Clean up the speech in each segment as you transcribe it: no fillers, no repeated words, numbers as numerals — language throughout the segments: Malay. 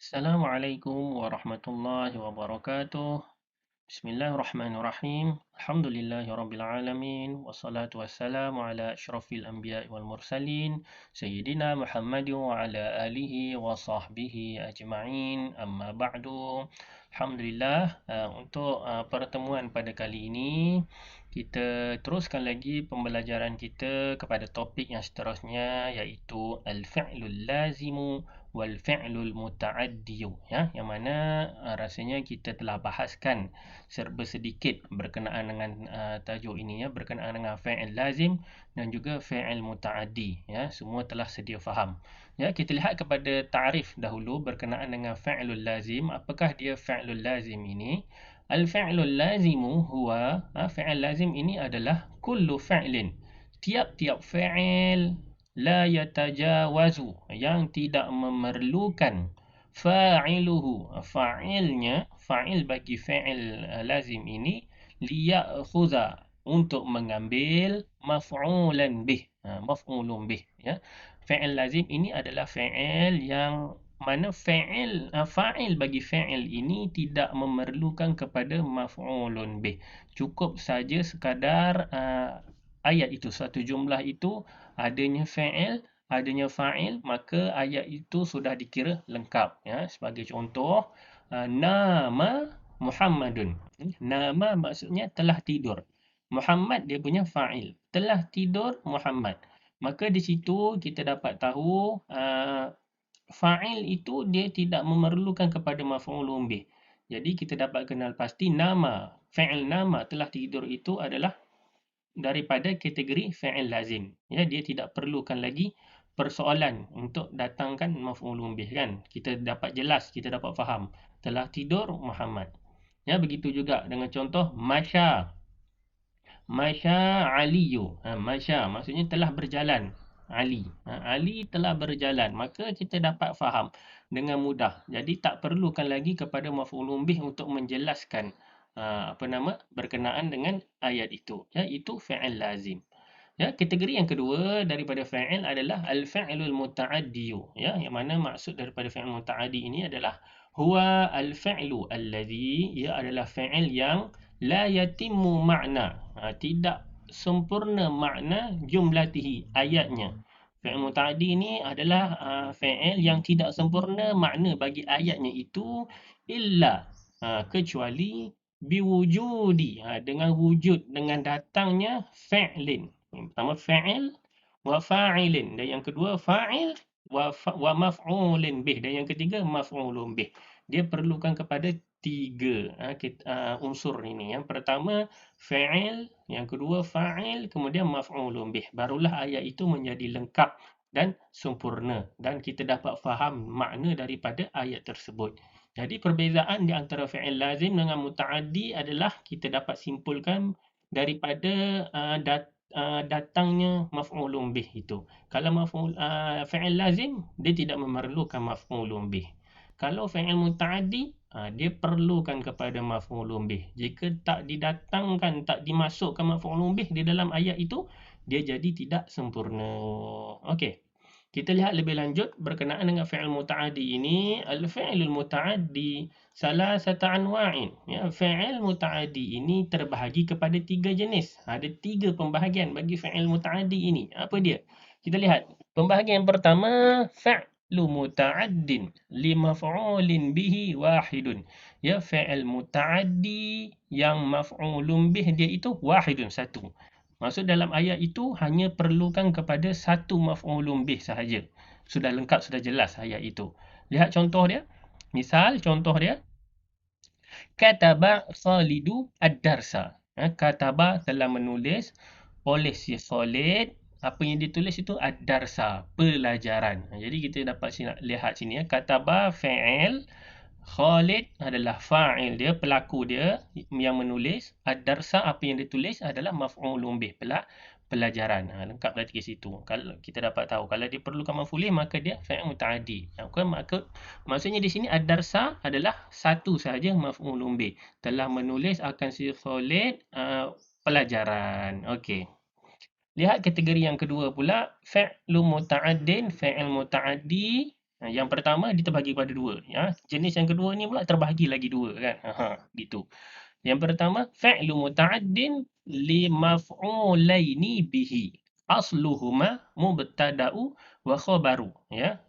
Assalamualaikum warahmatullahi wabarakatuh. Bismillahirrahmanirrahim. Alhamdulillahirrabbilalamin. Wassalatu wassalamu ala asyrafil anbiya'i wal mursalin. Sayyidina Muhammadin wa ala alihi wa sahbihi ajma'in. Amma ba'du. Alhamdulillah, untuk pertemuan pada kali ini, kita teruskan lagi pembelajaran kita kepada topik yang seterusnya, iaitu al-fi'lul lazimu wal fi'lul muta'addiyu, ya, yang mana rasanya kita telah bahaskan serba sedikit berkenaan dengan tajuk ini, ya, berkenaan dengan fi'il lazim dan juga fi'il muta'addi, ya, semua telah sedia faham. Ya, kita lihat kepada ta'rif dahulu berkenaan dengan fi'lul lazim. Apakah dia fi'lul lazim ini? Al-fi'lul lazimu huwa, fi'il lazim ini adalah kullu fi'lin, tiap-tiap fi'il la yatajawazu, yang tidak memerlukan fa'iluhu, fa'ilnya, fa'il bagi fi'il lazim ini, liya'khudha, untuk mengambil maf'ulan bih, maf'ulun bih, ya. Fi'il lazim ini adalah fi'il yang mana fa'il bagi fi'il ini tidak memerlukan kepada maf'ulun bih. Cukup saja sekadar ayat itu, satu jumlah itu adanya fa'il, maka ayat itu sudah dikira lengkap, ya. Sebagai contoh, nama Muhammadun. Nama maksudnya telah tidur. Muhammad dia punya fa'il. Telah tidur Muhammad. Maka di situ kita dapat tahu fa'il itu dia tidak memerlukan kepada maf'ulun bih. Jadi kita dapat kenal pasti nama, fi'il nama telah tidur itu adalah daripada kategori fi'il lazim. Ya, dia tidak perlukan lagi persoalan untuk datangkan maf'ulun bih, kan. Kita dapat jelas, kita dapat faham. Telah tidur Muhammad. Ya, begitu juga dengan contoh masya. Masya Aliyu. Masya maksudnya telah berjalan Ali. Ali telah berjalan. Maka kita dapat faham dengan mudah. Jadi tak perlukan lagi kepada maf'ulun bih untuk menjelaskan berkenaan dengan ayat itu. Ya, itu fi'il lazim. Ya, kategori yang kedua daripada fa'il adalah al-fi'lul muta'addiyu. Ya, yang mana maksud daripada fi'il muta'addi ini adalah huwa al-fi'lu alladhi, ia adalah fi'il yang la yatimmu ma'na, tidak sempurna makna jumlatihi, ayatnya. Fi'il muta'addi ini adalah fi'il yang tidak sempurna makna bagi ayatnya itu illa, kecuali biwujudi, dengan wujud, dengan datangnya fi'lin. Yang pertama fa'il wa fa'ilin, dan yang kedua fa'il wa maf'ulin bih, dan yang ketiga maf'ulun bih. Dia perlukan kepada tiga unsur ini. Yang pertama fa'il, yang kedua fa'il, kemudian maf'ulun bih. Barulah ayat itu menjadi lengkap dan sempurna dan kita dapat faham makna daripada ayat tersebut. Jadi perbezaan di antara fi'il lazim dengan muta'addi adalah kita dapat simpulkan daripada datangnya maf'ulun bih itu. Kalau fi'il lazim, dia tidak memerlukan maf'ulun bih. Kalau fi'il muta'addi, dia perlukan kepada maf'ulun bih. Jika tak didatangkan, tak dimasukkan maf'ulun bih di dalam ayat itu, dia jadi tidak sempurna. Okey. Kita lihat lebih lanjut berkenaan dengan fi'il muta'addi ini. Al-fi'lul muta'addi salasata anwa'in. Ya, fi'il muta'addi ini terbahagi kepada tiga jenis. Ada tiga pembahagian bagi fi'il muta'addi ini. Apa dia? Kita lihat. Pembahagian pertama, fi'lu muta'addin li maf'ulin bihi wahidun. Ya, fi'il muta'addi yang maf'ulun bih dia itu wahidun, satu. Maksud dalam ayat itu hanya perlukan kepada satu maf'ulun bih sahaja. Sudah lengkap, sudah jelas ayat itu. Lihat contoh dia. Misal contoh dia, kataba Khalidu ad-darsa. Kataba telah menulis oleh si Khalid, apa yang ditulis itu ad-darsa, pelajaran. Jadi kita dapat lihat sini, kataba fi'il, Khalid adalah fa'il dia, pelaku dia yang menulis. Ad-darsa, apa yang ditulis adalah maf'ulun bih, pelajaran. Lengkap dari ke situ. Kalau kita dapat tahu kalau diperlukan maf'ulih, maka dia fi'il muta'addi. Maksudnya di sini ad-darsa adalah satu sahaja maf'ulun bih. Telah menulis akan si Khalid pelajaran. Okey. Lihat kategori yang kedua pula, fi'lu muta'addin, fi'il muta'addi Yang pertama dia terbahagi pada dua. Ya. Jenis yang kedua ni pula terbahagi lagi dua kan. Gitu. Yang pertama, fi'lu muta'addin li maf'ulaini bihi. Asluhuma mubtada'u wa khabaru. Ya,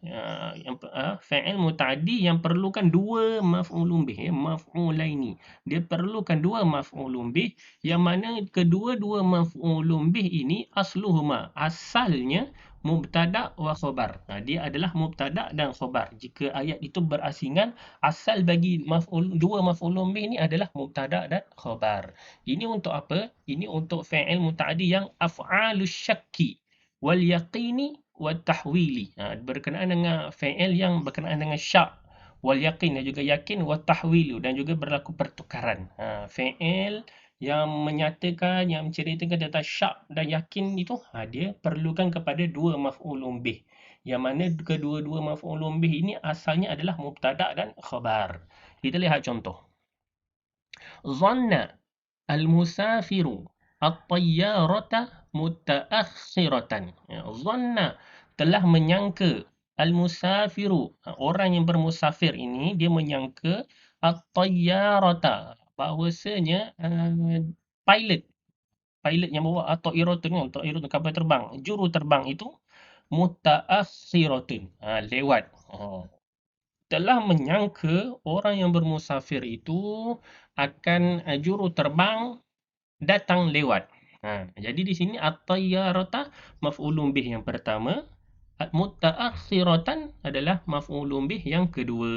fi'il muta'addi yang perlukan dua maf'ulun bih, ya, maf'ulaini. Dia perlukan dua maf'ulun bih yang mana kedua-dua maf'ulun bih ini asluhuma, asalnya mubtada' wa khabar. Dia adalah mubtada' dan khabar. Jika ayat itu berasingan, asal bagi dua maf'ulun bih ni adalah mubtada dan khabar. Ini untuk apa? Ini untuk fi'il muta'addi yang af'alus syakki wal yaqini wat tahwili. Berkenaan dengan fi'il yang berkenaan dengan syak wal yaqin dan juga yakin wat tahwilu dan juga berlaku pertukaran. Fi'il yang menyatakan, yang menceritakan tentang syak dan yakin itu, dia perlukan kepada dua maf'ulun bih. Yang mana kedua-dua maf'ulun bih ini asalnya adalah mubtada' dan khabar. Kita lihat contoh. Zanna al-musafiru at-tayyarata mutaakhiratan. Zanna, telah menyangka, al-musafiru, orang yang bermusafir ini, dia menyangka at-tayyarata, bahawasanya pilot yang bawa atau iratun, kapal terbang, juru terbang itu mutaakhiratun, lewat. Telah menyangka orang yang bermusafir itu akan juru terbang datang lewat. Jadi di sini at-tayyarata maf'ulun bih yang pertama, mutaakhiratan adalah maf'ulun bih yang kedua,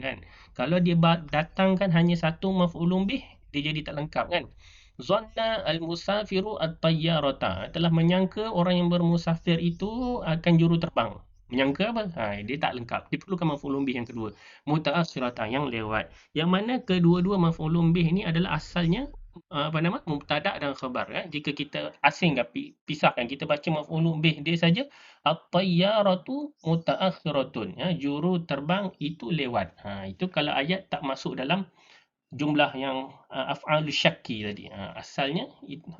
kan. Kalau dia datangkan hanya satu maf'ulun bih, dia jadi tak lengkap, kan. Zanna al-musafiru at-tayyarata, telah menyangka orang yang bermusafir itu akan juru terbang. Menyangka apa? Dia tak lengkap. Dia perlukan maf'ulun bih yang kedua, mutaakhiratan, yang lewat. Yang mana kedua-dua maf'ulun bih ni adalah asalnya mubtada' dan khabar, kan. Jika kita asingkan, pisahkan, kita baca maf'ulun bih dia saja, at-tayyaratu mutaakhiratun, juru terbang itu lewat. Itu kalau ayat tak masuk dalam jumlah yang af'alus syakki tadi. Asalnya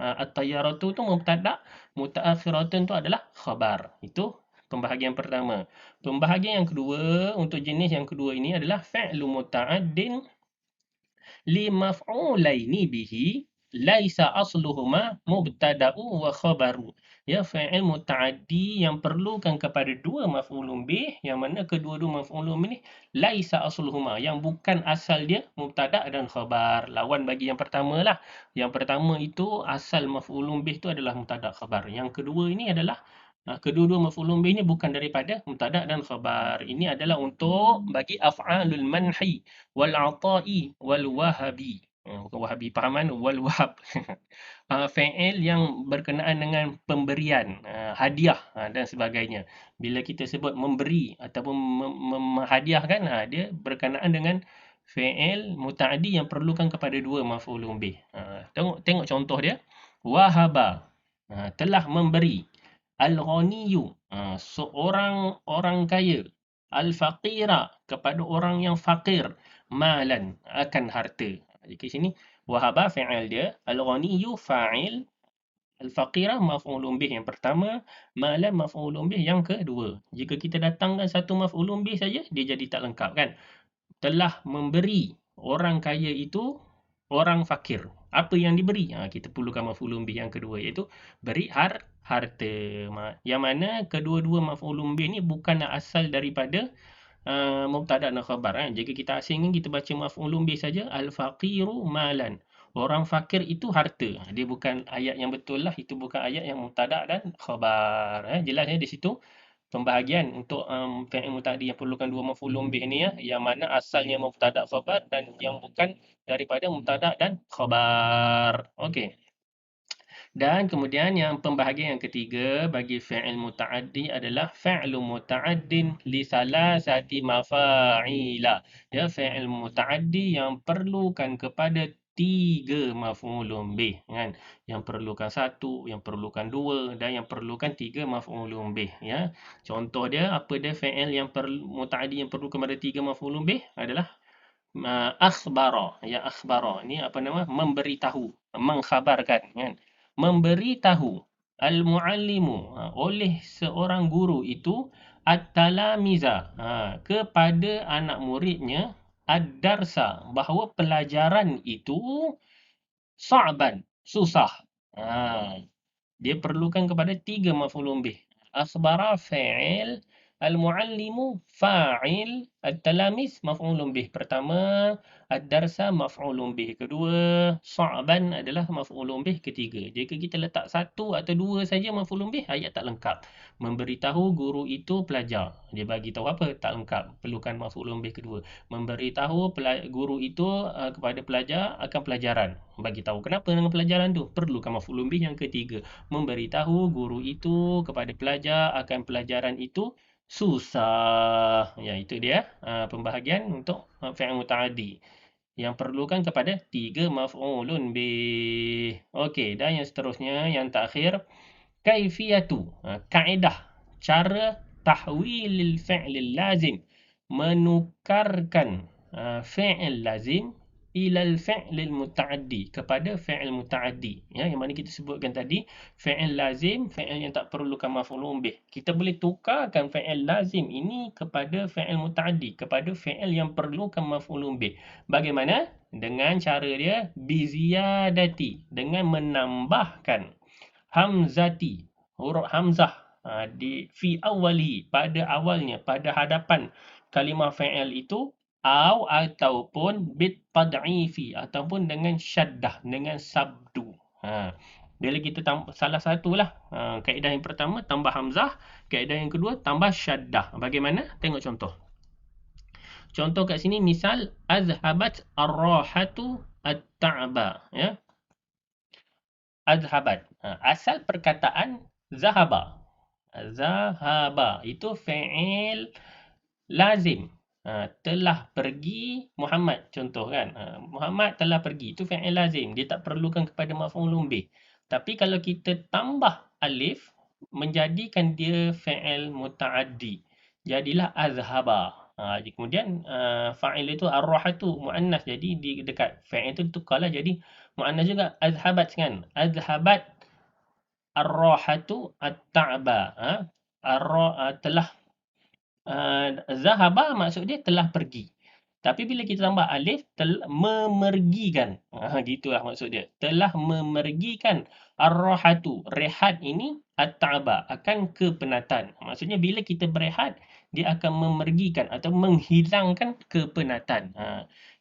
at-tayyaratu tu mubtada', mutaakhiratun tu adalah khabar. Itu pembahagian pertama. Pembahagian yang kedua, untuk jenis yang kedua ini adalah fi'lu muta'addin li maf'ulaini bihi laisa asluhuma mubtada'u wa khabaru. Ya, fi'il muta'addi yang perlukan kepada dua maf'ulun bih, yang mana kedua-dua maf'ulun bih ni laisa asluhuma, yang bukan asal dia mubtada' dan khabar. Lawan bagi yang pertama lah. Yang pertama itu asal maf'ulun bih tu adalah mubtada' khabar. Yang kedua ini adalah kedua-dua maf'ulun bih ni bukan daripada mubtada' dan khabar. Ini adalah untuk bagi af'alul manhi wal ata'i wal wahabi. Bukan wahabi pahaman, wal wahab. Fi'il yang berkenaan dengan pemberian, hadiah dan sebagainya. Bila kita sebut memberi ataupun menghadiahkan, dia berkenaan dengan fi'il muta'addi yang perlukan kepada dua maf'ulun bih. Tengok contoh dia. Wahaba, telah memberi. Al-ghaniyu, seorang orang kaya. Al-faqira, kepada orang yang fakir. Malan, akan harta. Jadi sini wahaba fi'il dia, al-ghaniyu fa'il, al-faqira maf'ulun bih yang pertama, malan maf'ulun bih yang kedua. Jika kita datangkan satu maf'ulun bih saja, dia jadi tak lengkap, kan. Telah memberi orang kaya itu orang fakir. Apa yang diberi? Kita perlukan maf'ulun bih yang kedua, iaitu beri harta. Yang mana kedua-dua maf'ulun bih ni bukan asal daripada mubtada' dan khabar. Jika kita asingkan, kita baca maf'ulun bih saja, al-faqiru malan. Orang fakir itu harta. Dia bukan ayat yang betul lah. Itu bukan ayat yang mubtada' dan khabar. Jelas di situ pembahagian untuk fi'il muta'addi yang perlukan dua maf'ulun bih ni, yang mana asalnya mubtada' khabar dan yang bukan daripada mubtada' dan khabar. Okey. Dan kemudian yang pembahagian yang ketiga bagi fi'il muta'addi adalah fi'lu muta'addin li salasati mafa'ila. Ya, fi'il muta'addi yang perlukan kepada tiga maf'ulun bih, kan. Yang perlukan satu, yang perlukan dua dan yang perlukan tiga maf'ulun bih, ya. Contoh dia, apa dia fi'il yang muta'addi yang perlu kepada tiga maf'ulun bih adalah akhbara. Ya, akhbara ni apa nama? Memberitahu, mengkhabarkan, kan. Memberitahu al-muallimu, oleh seorang guru itu, at-talamiza, kepada anak muridnya, ad-darsa, bahawa pelajaran itu sa'ban, susah. Ha, dia perlukan kepada 3 maf'ulun bih. Akhbara fa'il, al-muallimu fa'il, at-talamis maf'ulun bih. Pertama, ad-darsa maf'ulun bih. Kedua, sa'ban adalah maf'ulun bih ketiga. Jika kita letak satu atau dua saja maf'ulun bih, ayat tak lengkap. Memberitahu guru itu pelajar. Dia bagi tahu apa? Tak lengkap. Perlukan maf'ulun bih kedua. Memberitahu guru itu kepada pelajar akan pelajaran. Bagi tahu kenapa dengan pelajaran tu? Perlukan maf'ulun bih yang ketiga. Memberitahu guru itu kepada pelajar akan pelajaran itu susah. Ya, itu dia pembahagian untuk fi'il muta'addi yang perlukan kepada 3 maf'ulun bih. Okey, dan yang seterusnya, yang terakhir, kaifiyatu, kaedah, cara tahwilil fi'lil lazim, menukarkan fi'il lazim ilal fi'lil muta'addi, kepada fi'il muta'addi, ya, yang mana kita sebutkan tadi, fi'il lazim, fi'il yang tak perlukan maf'ulun bih. Kita boleh tukarkan fi'il lazim ini kepada fi'il muta'addi, kepada fi'il yang perlukan maf'ulun bih. Bagaimana? Dengan cara dia biziyadati, dengan menambahkan hamzati, huruf hamzah di fi awali, pada awalnya, pada hadapan kalimah fi'il itu, ataupun bit tad'ifi, ataupun dengan syaddah, dengan sabdu. Bila kita salah satulah, kaedah yang pertama tambah hamzah, kaedah yang kedua tambah syaddah. Bagaimana? Tengok contoh. Contoh kat sini, misal azhabat ar-rahatu at-ta'ba, ya. Azhabat. Asal perkataan zahaba. Zahaba itu fi'il lazim. Telah pergi Muhammad, contoh kan. Muhammad telah pergi, itu fi'il lazim. Dia tak perlukan kepada maf'ulun bih. Tapi kalau kita tambah alif, menjadikan dia fi'il muta'addi. Jadilah azhaba. Kemudian fa'il itu ar-rahatu muannas, jadi di dekat fi'il itu tukarlah jadi muannas juga, azhabat kan. Azhabat ar-rahatu at-ta'ba. Telah zahaba maksud dia telah pergi. Tapi bila kita tambah alif, memergikan. Gitulah maksud dia. Telah memergikan ar-rahatu, rehat ini, at-ta'ba, akan kepenatan. Maksudnya bila kita berehat, dia akan memergikan atau menghilangkan kepenatan.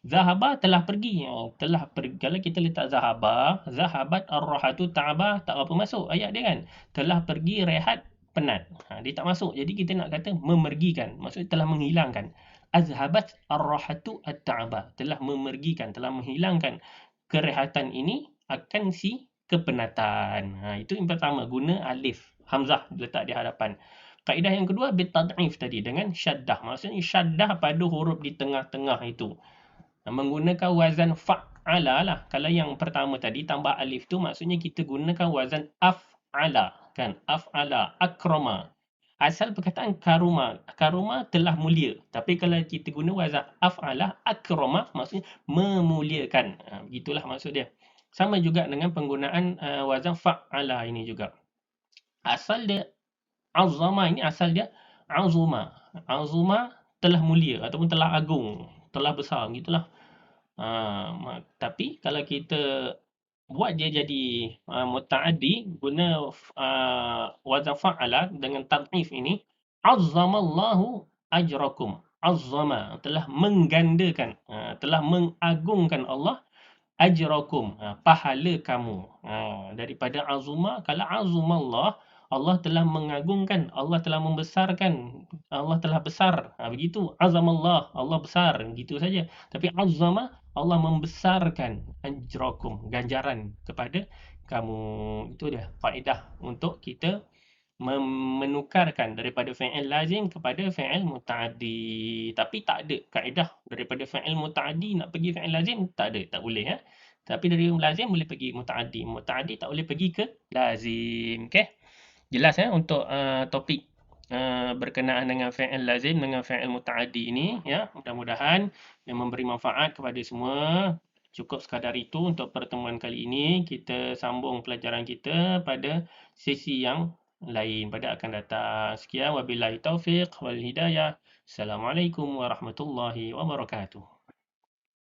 Zahaba telah pergi. Telah pergi. Kalau kita letak zahaba, zahabat ar-rahatu ta'ba, tak apa masuk ayat dia kan. Telah pergi rehat penat. Dia tak masuk. Jadi kita nak kata memergikan. Maksudnya telah menghilangkan. Azhabat ar-rahatu at-ta'ba. Telah memergikan, telah menghilangkan kerehatan ini akan si kepenatan. Itu yang pertama, guna alif, hamzah letak di hadapan. Kaedah yang kedua, bitad'if tadi, dengan syaddah. Maksudnya syaddah pada huruf di tengah-tengah itu. Menggunakan wazan fa'ala lah. Kalau yang pertama tadi, tambah alif tu maksudnya kita gunakan wazan af'ala. Kan, af'ala, akrama. Asal perkataan karuma, karuma telah mulia. Tapi kalau kita guna wazan af'ala, akrama, maksudnya memuliakan. Begitulah maksud dia. Sama juga dengan penggunaan wazan fa'ala ini juga. Asal dia azama, ini asal dia azuma. Azuma telah mulia ataupun telah agung, telah besar, gitulah. Tapi kalau kita buat dia jadi muta'addi, guna wazan fa'ala dengan tad'if ini, azzamallahu ajrakum. Azzama, telah menggandakan, telah mengagungkan Allah, ajrakum, pahala kamu. Daripada azuma, kalau azumallah, Allah telah mengagungkan, Allah telah membesarkan, Allah telah besar. Begitu, azamallah, Allah besar, gitu saja. Tapi azama, Allah membesarkan ajrakum, ganjaran kepada kamu. Itu dia faedah untuk kita menukarkan daripada fi'il lazim kepada fi'il muta'addi. Tapi tak ada kaedah daripada fi'il muta'addi nak pergi fi'il lazim, tak ada, tak boleh ya. Tapi dari lazim boleh pergi muta'addi, muta'addi tak boleh pergi ke lazim. Okey. Jelas ya untuk topik berkenaan dengan fi'il lazim dengan fi'il muta'addi ini ya. Mudah-mudahan yang memberi manfaat kepada semua. Cukup sekadar itu untuk pertemuan kali ini. Kita sambung pelajaran kita pada sesi yang lain pada akan datang. Sekian wabillahi taufiq wal hidayah. Assalamualaikum warahmatullahi wabarakatuh.